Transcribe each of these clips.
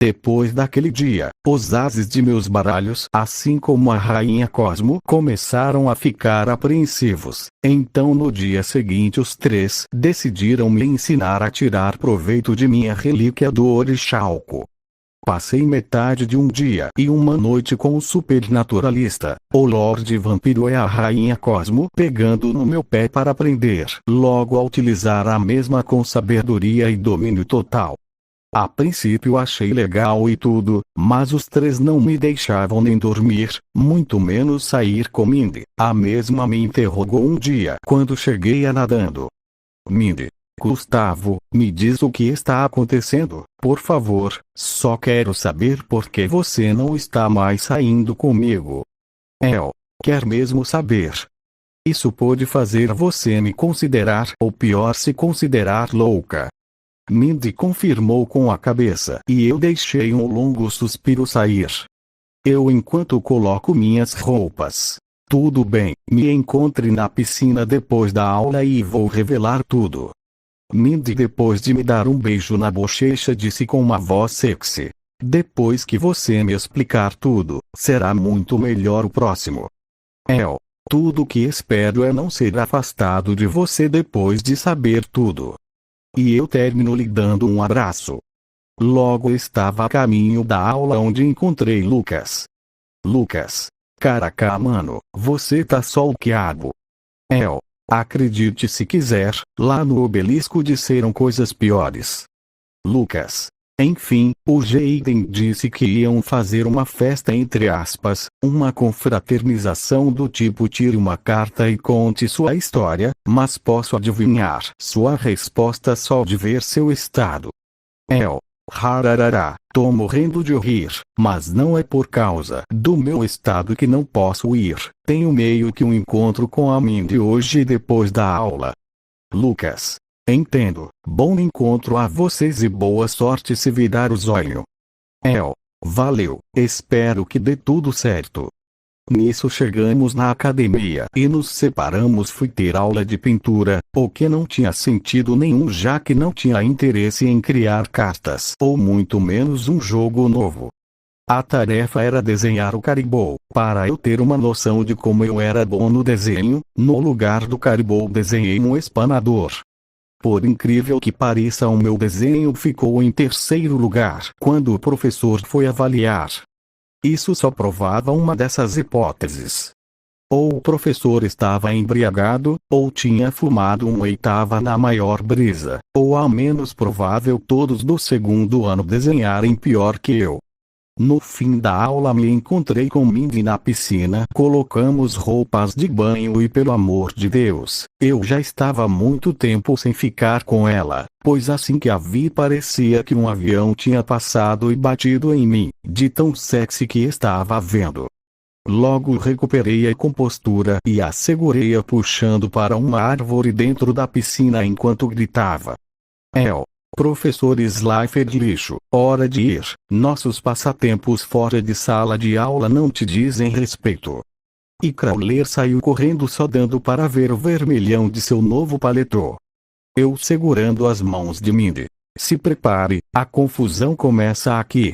Depois daquele dia, os ases de meus baralhos, assim como a rainha Cosmo, começaram a ficar apreensivos. Então no dia seguinte os três decidiram me ensinar a tirar proveito de minha relíquia do orixalco. Passei metade de um dia e uma noite com o supernaturalista, o Lorde Vampiro e a Rainha Cosmo, pegando no meu pé para aprender logo a utilizar a mesma com sabedoria e domínio total. A princípio achei legal e tudo, mas os três não me deixavam nem dormir, muito menos sair com Mindy. A mesma me interrogou um dia quando cheguei a nadando. Mindy: Gustavo, me diz o que está acontecendo, por favor, só quero saber por que você não está mais saindo comigo. El: quer mesmo saber? Isso pode fazer você me considerar, ou pior, se considerar louca. Mindy confirmou com a cabeça e eu deixei um longo suspiro sair. Enquanto coloco minhas roupas. Tudo bem, me encontre na piscina depois da aula e vou revelar tudo. Mindy, depois de me dar um beijo na bochecha, disse com uma voz sexy: depois que você me explicar tudo, será muito melhor o próximo. El: tudo que espero é não ser afastado de você depois de saber tudo. E eu termino lhe dando um abraço. Logo estava a caminho da aula onde encontrei Lucas. Lucas: caraca, mano, você tá stalkeado. El: acredite se quiser, lá no obelisco disseram coisas piores. Lucas: enfim, o Jaden disse que iam fazer uma festa entre aspas, uma confraternização do tipo tire uma carta e conte sua história, mas posso adivinhar sua resposta só de ver seu estado. El: hararará, tô morrendo de rir, mas não é por causa do meu estado que não posso ir, tenho meio que um encontro com a Mindy hoje depois da aula. Lucas: entendo, bom encontro a vocês e boa sorte se virar os olhos. El: valeu, espero que dê tudo certo. Nisso chegamos na academia e nos separamos. Fui ter aula de pintura, o que não tinha sentido nenhum já que não tinha interesse em criar cartas ou muito menos um jogo novo. A tarefa era desenhar o Caribou. Para eu ter uma noção de como eu era bom no desenho, no lugar do Caribou desenhei um espanador. Por incrível que pareça, o meu desenho ficou em terceiro lugar quando o professor foi avaliar. Isso só provava uma dessas hipóteses. Ou o professor estava embriagado, ou tinha fumado e estava na maior brisa, ou a menos provável todos do segundo ano desenharem pior que eu. No fim da aula me encontrei com Mindy na piscina, colocamos roupas de banho e pelo amor de Deus, eu já estava há muito tempo sem ficar com ela, pois assim que a vi parecia que um avião tinha passado e batido em mim, de tão sexy que estava vendo. Logo recuperei a compostura e a segurei puxando para uma árvore dentro da piscina enquanto gritava: El: professor Slifer de lixo, hora de ir, nossos passatempos fora de sala de aula não te dizem respeito. E Crowler saiu correndo só dando para ver o vermelhão de seu novo paletó. Eu segurando as mãos de Mindy: se prepare, a confusão começa aqui.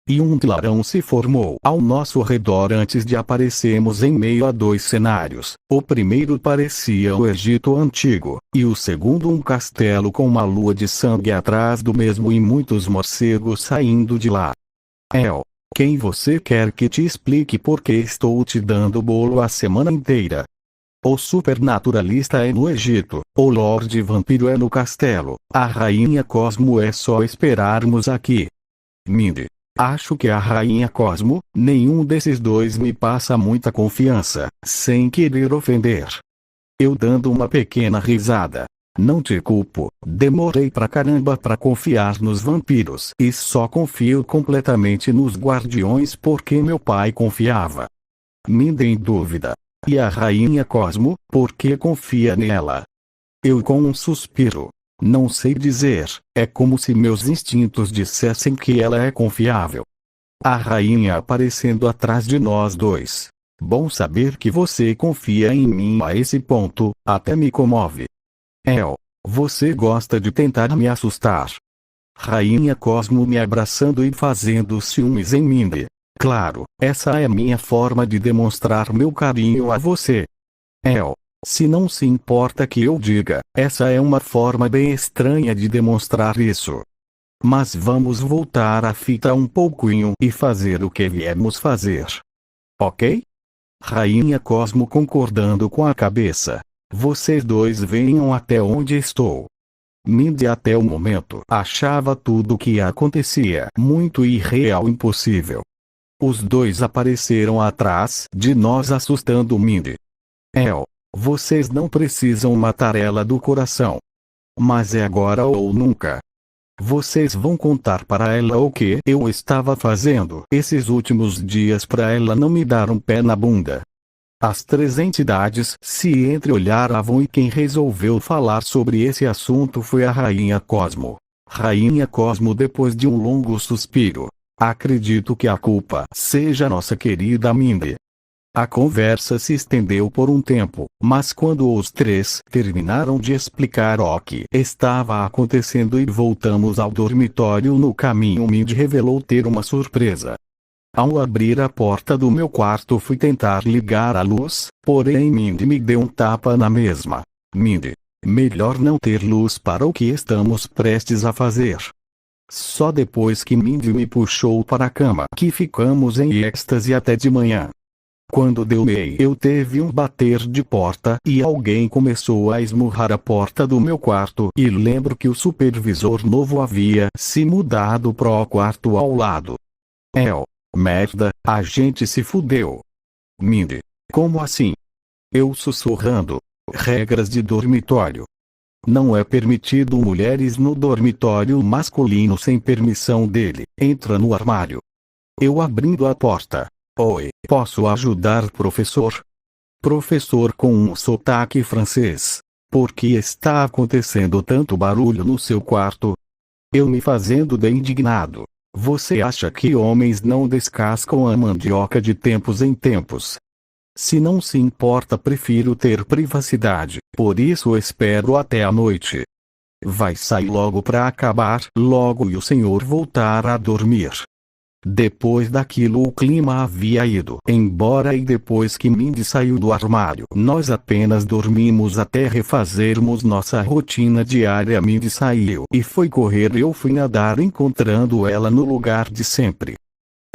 E um clarão se formou ao nosso redor antes de aparecermos em meio a dois cenários. O primeiro parecia o Egito Antigo, e o segundo um castelo com uma lua de sangue atrás do mesmo e muitos morcegos saindo de lá. El: quem você quer que te explique por que estou te dando bolo a semana inteira? O supernaturalista é no Egito, o Lorde Vampiro é no castelo, a Rainha Cosmo é só esperarmos aqui. Mindy: acho que a Rainha Cosmo, nenhum desses dois me passa muita confiança, sem querer ofender. Eu dando uma pequena risada: não te culpo, demorei pra caramba pra confiar nos vampiros e só confio completamente nos guardiões porque meu pai confiava. Mindy em dúvida: e a Rainha Cosmo, por que confia nela? Eu com um suspiro: não sei dizer, é como se meus instintos dissessem que ela é confiável. A rainha aparecendo atrás de nós dois: bom saber que você confia em mim a esse ponto, até me comove. El: você gosta de tentar me assustar. Rainha Cosmo me abraçando e fazendo ciúmes em Mindy. Claro, essa é minha forma de demonstrar meu carinho a você. Se não se importa que eu diga, essa é uma forma bem estranha de demonstrar isso. Mas vamos voltar à fita um pouquinho e fazer o que viemos fazer. Ok? Rainha Cosmo concordando com a cabeça. Vocês dois venham até onde estou. Mindy até o momento achava tudo o que acontecia muito irreal e impossível. Os dois apareceram atrás de nós assustando Mindy. Vocês não precisam matar ela do coração. Mas é agora ou nunca. Vocês vão contar para ela o que eu estava fazendo esses últimos dias para ela não me dar um pé na bunda. As três entidades se entreolharam e quem resolveu falar sobre esse assunto foi a Rainha Cosmo. Rainha Cosmo, depois de um longo suspiro. Acredito que a culpa seja nossa querida Mindy. A conversa se estendeu por um tempo, mas quando os três terminaram de explicar o que estava acontecendo e voltamos ao dormitório no caminho, Mindy revelou ter uma surpresa. Ao abrir a porta do meu quarto fui tentar ligar a luz, porém Mindy me deu um tapa na mesma. Mindy, melhor não ter luz para o que estamos prestes a fazer. Só depois que Mindy me puxou para a cama que ficamos em êxtase até de manhã. Quando deu meio eu teve um bater de porta e alguém começou a esmurrar a porta do meu quarto e lembro que o supervisor novo havia se mudado pro quarto ao lado. Merda, a gente se fudeu. Mindy, como assim? Eu sussurrando. Regras de dormitório. Não é permitido mulheres no dormitório masculino sem permissão dele. Entra no armário. Eu abrindo a porta. Oi, posso ajudar, professor? Professor com um sotaque francês. Por que está acontecendo tanto barulho no seu quarto? Eu me fazendo de indignado. Você acha que homens não descascam a mandioca de tempos em tempos? Se não se importa, prefiro ter privacidade, por isso espero até a noite. Vai sair logo para acabar logo e o senhor voltar a dormir. Depois daquilo o clima havia ido embora e depois que Mindy saiu do armário nós apenas dormimos até refazermos nossa rotina diária. Mindy saiu e foi correr e eu fui nadar encontrando ela no lugar de sempre.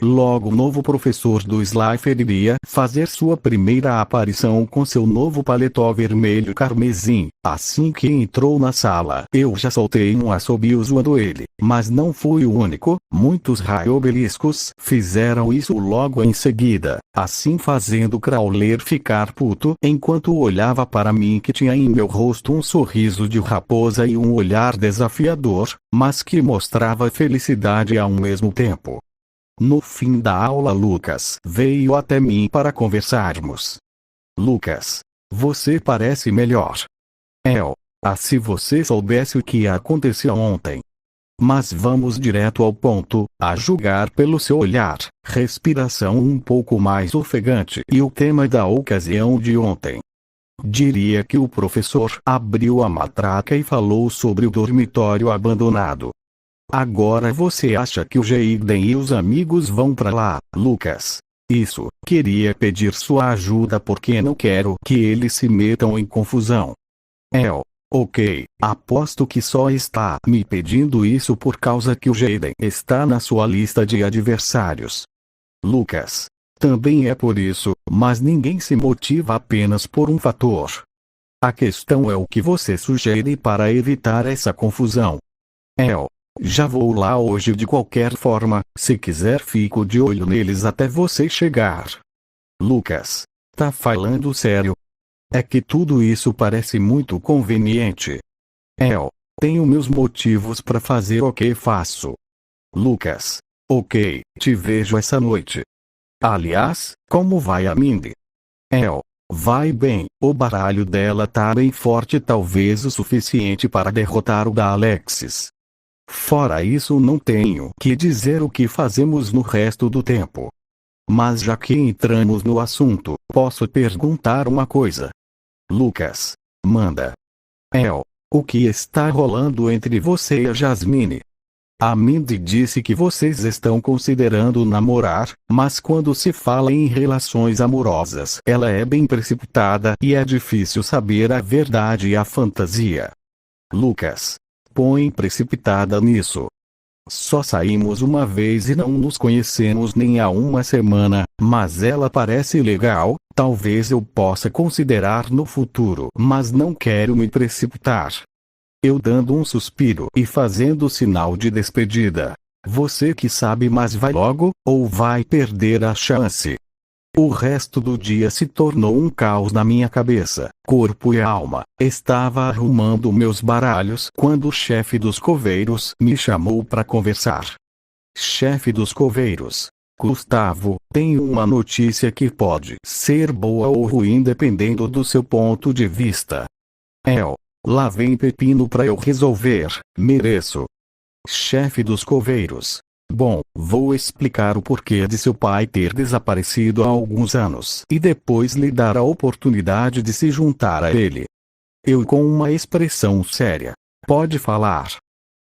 Logo o novo professor do Slifer iria fazer sua primeira aparição com seu novo paletó vermelho carmesim. Assim que entrou na sala, eu já soltei um assobio zoando ele, mas não fui o único. Muitos raiobeliscos fizeram isso logo em seguida, assim fazendo Crawler ficar puto enquanto olhava para mim, que tinha em meu rosto um sorriso de raposa e um olhar desafiador, mas que mostrava felicidade ao mesmo tempo. No fim da aula Lucas veio até mim para conversarmos. Lucas, você parece melhor. Se você soubesse o que aconteceu ontem. Mas vamos direto ao ponto, a julgar pelo seu olhar, respiração um pouco mais ofegante e o tema da ocasião de ontem. Diria que o professor abriu a matraca e falou sobre o dormitório abandonado. Agora você acha que o Jaden e os amigos vão pra lá, Lucas? Isso, queria pedir sua ajuda porque não quero que eles se metam em confusão. Ok, aposto que só está me pedindo isso por causa que o Jaden está na sua lista de adversários. Lucas, também é por isso, mas ninguém se motiva apenas por um fator. A questão é o que você sugere para evitar essa confusão. Já vou lá hoje de qualquer forma, se quiser fico de olho neles até você chegar. Lucas, tá falando sério? É que tudo isso parece muito conveniente. Tenho meus motivos para fazer o que faço. Lucas, ok, te vejo essa noite. Aliás, como vai a Mindy? Vai bem, o baralho dela tá bem forte, talvez o suficiente para derrotar o da Alexis. Fora isso não tenho que dizer o que fazemos no resto do tempo. Mas já que entramos no assunto, posso perguntar uma coisa? Lucas, manda. O que está rolando entre você e a Jasmine? A Mindy disse que vocês estão considerando namorar, mas quando se fala em relações amorosas, ela é bem precipitada e é difícil saber a verdade e a fantasia. Lucas. Põe precipitada nisso. Só saímos uma vez e não nos conhecemos nem há uma semana, mas ela parece legal, talvez eu possa considerar no futuro, mas não quero me precipitar. Eu dando um suspiro e fazendo sinal de despedida. Você que sabe, mas vai logo, ou vai perder a chance. O resto do dia se tornou um caos na minha cabeça, corpo e alma. Estava arrumando meus baralhos quando o chefe dos coveiros me chamou para conversar. Chefe dos coveiros. Gustavo, tenho uma notícia que pode ser boa ou ruim dependendo do seu ponto de vista. Lá vem pepino para eu resolver, mereço. Chefe dos coveiros. Bom, vou explicar o porquê de seu pai ter desaparecido há alguns anos e depois lhe dar a oportunidade de se juntar a ele. Eu com uma expressão séria. Pode falar.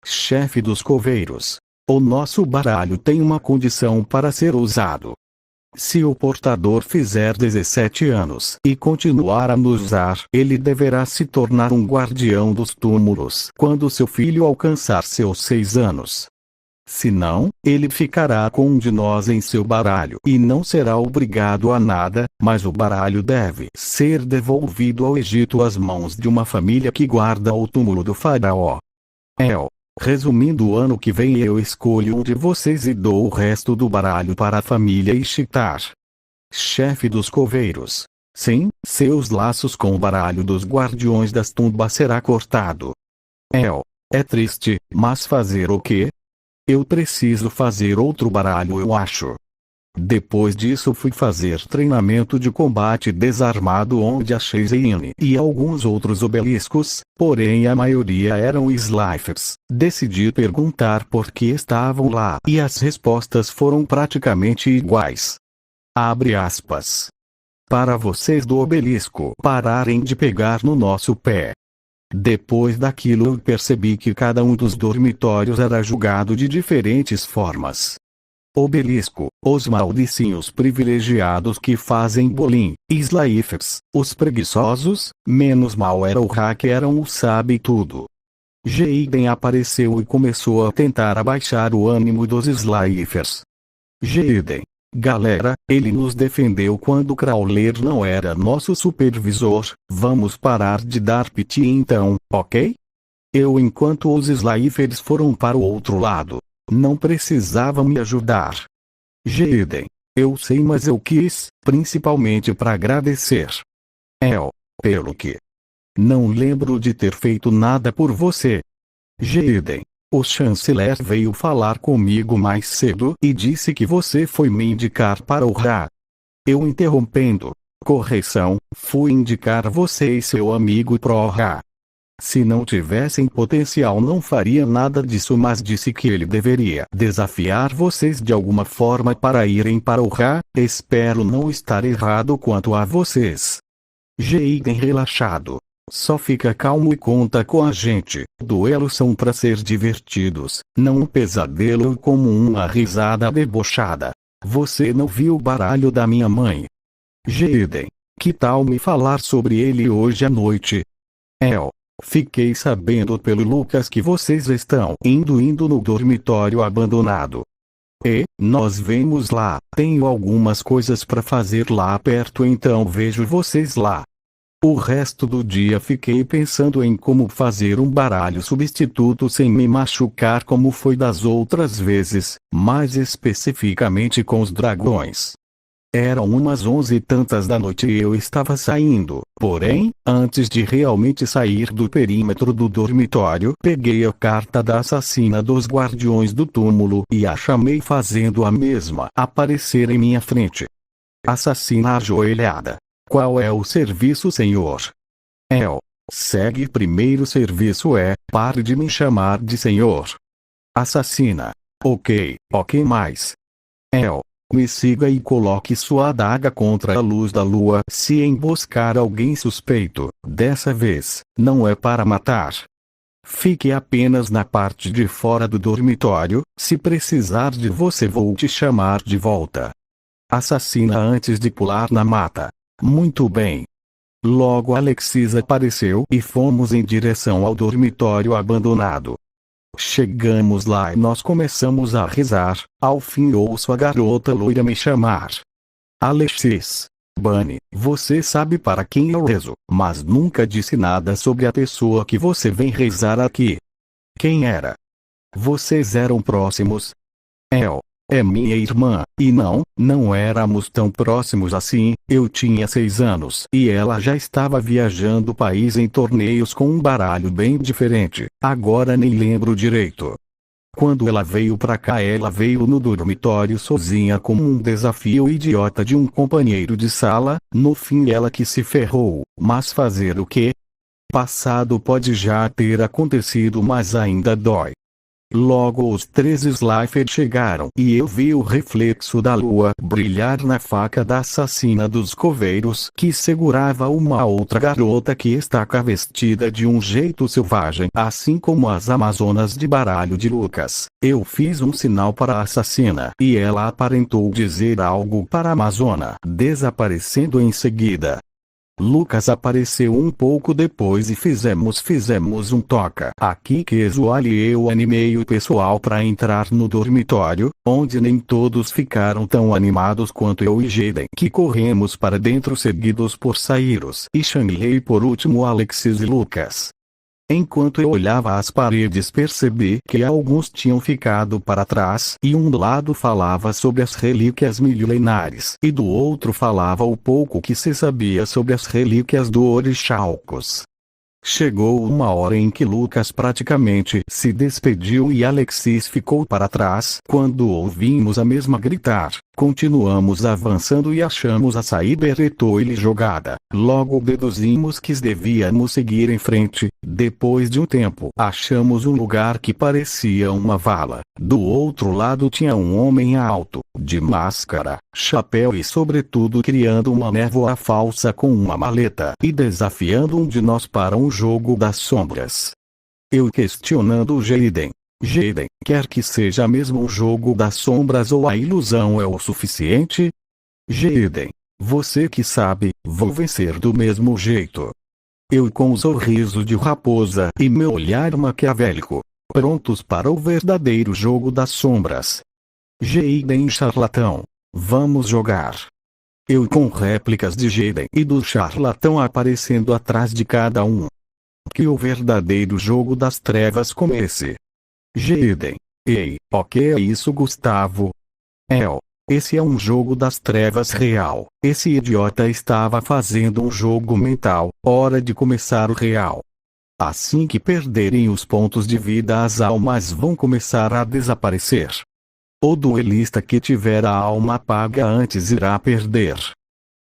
Chefe dos coveiros. O nosso baralho tem uma condição para ser usado. Se o portador fizer 17 anos e continuar a nos usar, ele deverá se tornar um guardião dos túmulos quando seu filho alcançar seus 6 anos. Se não, ele ficará com um de nós em seu baralho e não será obrigado a nada, mas o baralho deve ser devolvido ao Egito às mãos de uma família que guarda o túmulo do faraó. Resumindo, ano que vem eu escolho um de vocês e dou o resto do baralho para a família Ishtar. Chefe dos coveiros. Sim, seus laços com o baralho dos guardiões das tumbas será cortado. É triste, mas fazer o quê? Eu preciso fazer outro baralho, eu acho. Depois disso fui fazer treinamento de combate desarmado onde achei Zeine e alguns outros obeliscos, porém a maioria eram Slayers. Decidi perguntar por que estavam lá e as respostas foram praticamente iguais. Abre aspas. Para vocês do obelisco pararem de pegar no nosso pé. Depois daquilo eu percebi que cada um dos dormitórios era julgado de diferentes formas. Obelisco, os maldicinhos privilegiados que fazem bullying, Slayers, os preguiçosos, menos mal era o Ra que eram o sabe-tudo. Jaden apareceu e começou a tentar abaixar o ânimo dos Slayers. Jaden. Galera, ele nos defendeu quando Crawler não era nosso supervisor, vamos parar de dar piti então, ok? Enquanto os Slayers foram para o outro lado. Não precisava me ajudar. Jaden. Eu sei, mas eu quis, principalmente para agradecer. Pelo que? Não lembro de ter feito nada por você. Jaden. O chanceler veio falar comigo mais cedo e disse que você foi me indicar para o Ra. Eu interrompendo. Correção, fui indicar você e seu amigo pro Ra. Se não tivessem potencial não faria nada disso, mas disse que ele deveria desafiar vocês de alguma forma para irem para o Ra. Espero não estar errado quanto a vocês. Jaden relaxado. Só fica calmo e conta com a gente. Duelos são para ser divertidos, não um pesadelo como uma risada debochada. Você não viu o baralho da minha mãe? Jaden. Que tal me falar sobre ele hoje à noite? Fiquei sabendo pelo Lucas que vocês estão indo no dormitório abandonado. Nós vemos lá. Tenho algumas coisas para fazer lá perto, então vejo vocês lá. O resto do dia fiquei pensando em como fazer um baralho substituto sem me machucar como foi das outras vezes, mais especificamente com os dragões. Eram umas 11 e tantas da noite e eu estava saindo, porém, antes de realmente sair do perímetro do dormitório, peguei a carta da assassina dos guardiões do túmulo e a chamei fazendo a mesma aparecer em minha frente. Assassina ajoelhada. Qual é o serviço, senhor? Segue primeiro serviço pare de me chamar de senhor. Assassina. Ok mais. Me siga e coloque sua adaga contra a luz da lua se emboscar alguém suspeito. Dessa vez, não é para matar. Fique apenas na parte de fora do dormitório, se precisar de você vou te chamar de volta. Assassina antes de pular na mata. Muito bem. Logo Alexis apareceu e fomos em direção ao dormitório abandonado. Chegamos lá e nós começamos a rezar. Ao fim ouço a garota loira me chamar. Alexis. Bunny, você sabe para quem eu rezo, mas nunca disse nada sobre a pessoa que você vem rezar aqui. Quem era? Vocês eram próximos? É minha irmã, e não éramos tão próximos assim. Eu tinha 6 anos e ela já estava viajando o país em torneios com um baralho bem diferente, agora nem lembro direito. Quando ela veio pra cá ela veio no dormitório sozinha como um desafio idiota de um companheiro de sala. No fim ela que se ferrou, mas fazer o quê? Passado pode já ter acontecido mas ainda dói. Logo os 3 Slifer chegaram e eu vi o reflexo da lua brilhar na faca da assassina dos coveiros que segurava uma outra garota que estava vestida de um jeito selvagem assim como as amazonas de baralho de Lucas. Eu fiz um sinal para a assassina e ela aparentou dizer algo para a amazona, desaparecendo em seguida. Lucas apareceu um pouco depois e fizemos um toca aqui que Exual e eu animei o pessoal para entrar no dormitório, onde nem todos ficaram tão animados quanto eu e Jaden que corremos para dentro seguidos por Cyrus e Shanley e por último Alexis e Lucas. Enquanto eu olhava as paredes percebi que alguns tinham ficado para trás e um lado falava sobre as relíquias milenares e do outro falava o pouco que se sabia sobre as relíquias do Orixalcos. Chegou uma hora em que Lucas praticamente se despediu e Alexis ficou para trás. Quando ouvimos a mesma gritar, continuamos avançando e achamos a saída e jogada. Logo deduzimos que devíamos seguir em frente. Depois de um tempo, achamos um lugar que parecia uma vala. Do outro lado tinha um homem alto, de máscara, chapéu e sobretudo criando uma névoa falsa com uma maleta e desafiando um de nós para um jogo das sombras. Eu questionando Jaden. Jaden, quer que seja mesmo um jogo das sombras ou a ilusão é o suficiente? Jaden, você que sabe, vou vencer do mesmo jeito. Eu com um sorriso de raposa e meu olhar maquiavélico, prontos para o verdadeiro jogo das sombras. Jaden charlatão, vamos jogar. Eu com réplicas de Jaden e do charlatão aparecendo atrás de cada um. Que o verdadeiro jogo das trevas comece. Jaden, ei, o que é isso Gustavo? Esse é um jogo das trevas real. Esse idiota estava fazendo um jogo mental. Hora de começar o real. Assim que perderem os pontos de vida as almas vão começar a desaparecer. O duelista que tiver a alma paga antes irá perder.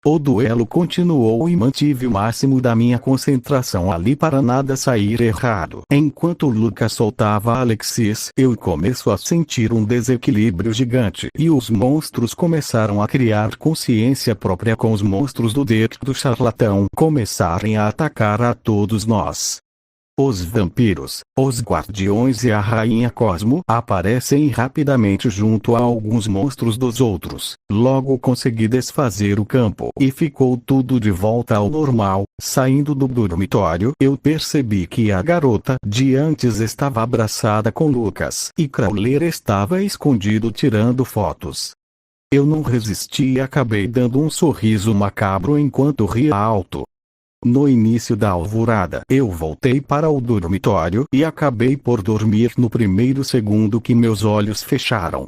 O duelo continuou e mantive o máximo da minha concentração ali para nada sair errado. Enquanto Lucas soltava Alexis, eu começo a sentir um desequilíbrio gigante e os monstros começaram a criar consciência própria com os monstros do dedo do charlatão começarem a atacar a todos nós. Os vampiros, os guardiões e a rainha Cosmo aparecem rapidamente junto a alguns monstros dos outros. Logo consegui desfazer o campo e ficou tudo de volta ao normal. Saindo do dormitório, eu percebi que a garota de antes estava abraçada com Lucas e Crowler estava escondido tirando fotos. Eu não resisti e acabei dando um sorriso macabro enquanto ria alto. No início da alvorada, eu voltei para o dormitório e acabei por dormir no primeiro segundo que meus olhos fecharam.